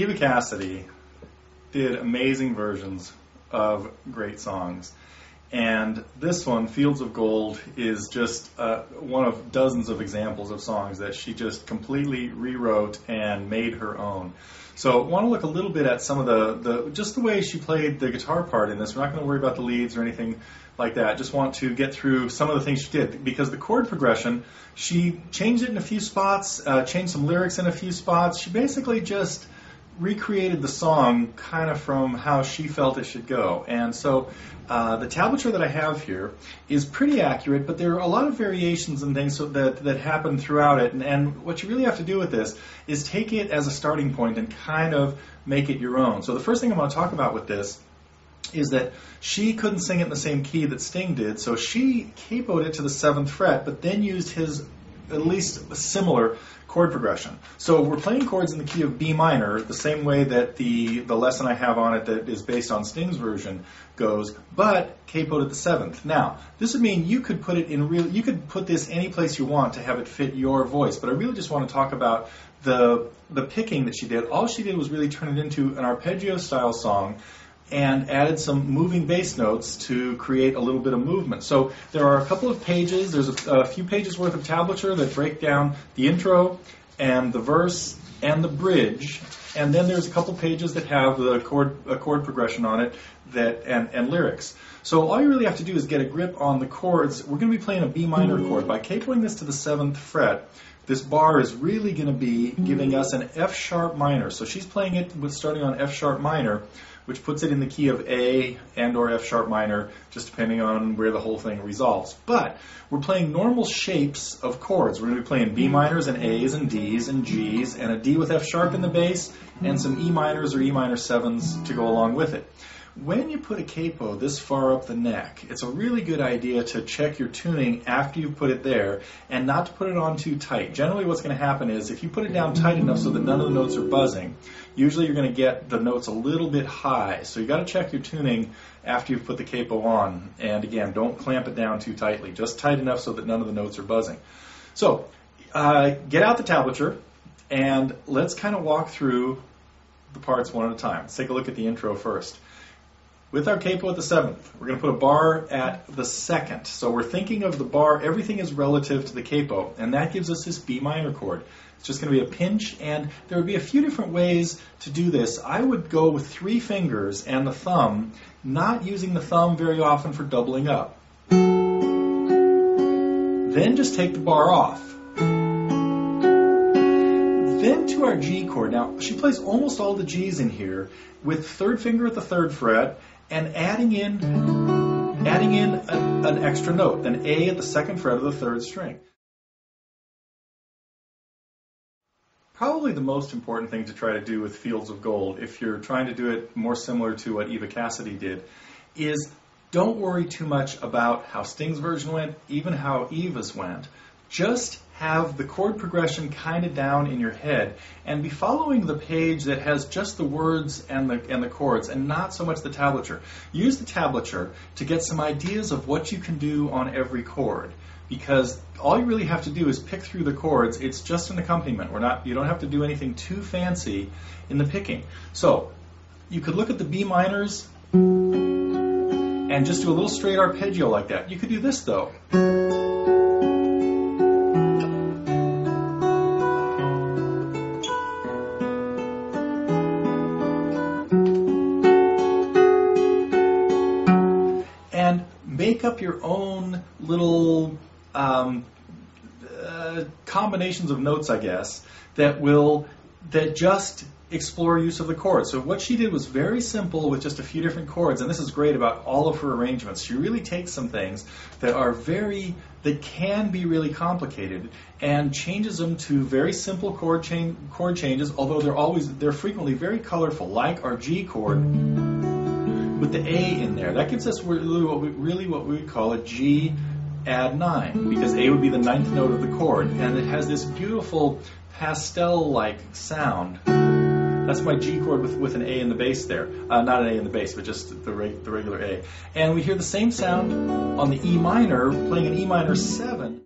Eva Cassidy did amazing versions of great songs. And this one, Fields of Gold, is just one of dozens of examples of songs that she just completely rewrote and made her own. So I want to look a little bit at some of just the way she played the guitar part in this. We're not going to worry about the leads or anything like that. Just want to get through some of the things she did. Because the chord progression, she changed it in a few spots, changed some lyrics in a few spots. She basically just recreated the song kind of from how she felt it should go. And so the tablature that I have here is pretty accurate, but there are a lot of variations and things that happen throughout it. And what you really have to do with this is take it as a starting point and kind of make it your own. So the first thing I'm going to talk about with this is that she couldn't sing it in the same key that Sting did, so she capoed it to the 7th fret, but then used his at least similar chord progression. So we're playing chords in the key of B minor, the same way that the lesson I have on it that is based on Sting's version goes, but capoed at the 7th. Now, this would mean you could put it you could put this any place you want to have it fit your voice, but I really just want to talk about the picking that she did. All she did was really turn it into an arpeggio style song and added some moving bass notes to create a little bit of movement. So there are a couple of pages, there's a few pages worth of tablature that break down the intro and the verse and the bridge, and then there's a couple pages that have a chord progression on it and lyrics. So all you really have to do is get a grip on the chords. We're going to be playing a B minor chord. By capoing this to the 7th fret, this bar is really going to be giving us an F sharp minor. So she's playing it with starting on F sharp minor, which puts it in the key of A and or F sharp minor, just depending on where the whole thing resolves. But we're playing normal shapes of chords. We're going to be playing B minors and A's and D's and G's and a D with F sharp in the bass and some E minors or E minor 7s to go along with it. When you put a capo this far up the neck, it's a really good idea to check your tuning after you've put it there and not to put it on too tight. Generally what's going to happen is if you put it down tight enough so that none of the notes are buzzing, usually you're going to get the notes a little bit high. So you've got to check your tuning after you've put the capo on. And again, don't clamp it down too tightly, just tight enough so that none of the notes are buzzing. So get out the tablature and let's kind of walk through the parts one at a time. Let's take a look at the intro first. With our capo at the 7th, we're going to put a bar at the 2nd. So we're thinking of the bar, everything is relative to the capo, and that gives us this B minor chord. It's just going to be a pinch, and there would be a few different ways to do this. I would go with 3 fingers and the thumb, not using the thumb very often for doubling up. Then just take the bar off. Then to our G chord. Now, she plays almost all the G's in here with 3rd finger at the 3rd fret, and adding in an extra note, an A at the 2nd fret of the 3rd string. Probably the most important thing to try to do with Fields of Gold, if you're trying to do it more similar to what Eva Cassidy did, is don't worry too much about how Sting's version went, even how Eva's went. Just have the chord progression kind of down in your head and be following the page that has just the words and the chords and not so much the tablature. Use the tablature to get some ideas of what you can do on every chord, because all you really have to do is pick through the chords. It's just an accompaniment. You don't have to do anything too fancy in the picking. So you could look at the B minors and just do a little straight arpeggio like that. You could do this though. Make up your own little combinations of notes, I guess, that just explore use of the chords. So what she did was very simple with just a few different chords, and this is great about all of her arrangements. She really takes some things that can be really complicated and changes them to very simple chord changes, although they're frequently very colorful, like our G chord with the A in there. That gives us really what we would call a G add 9, because A would be the 9th note of the chord, and it has this beautiful pastel-like sound. That's my G chord with an A in the bass there. Not an A in the bass, but just the regular A. And we hear the same sound on the E minor, playing an E minor 7.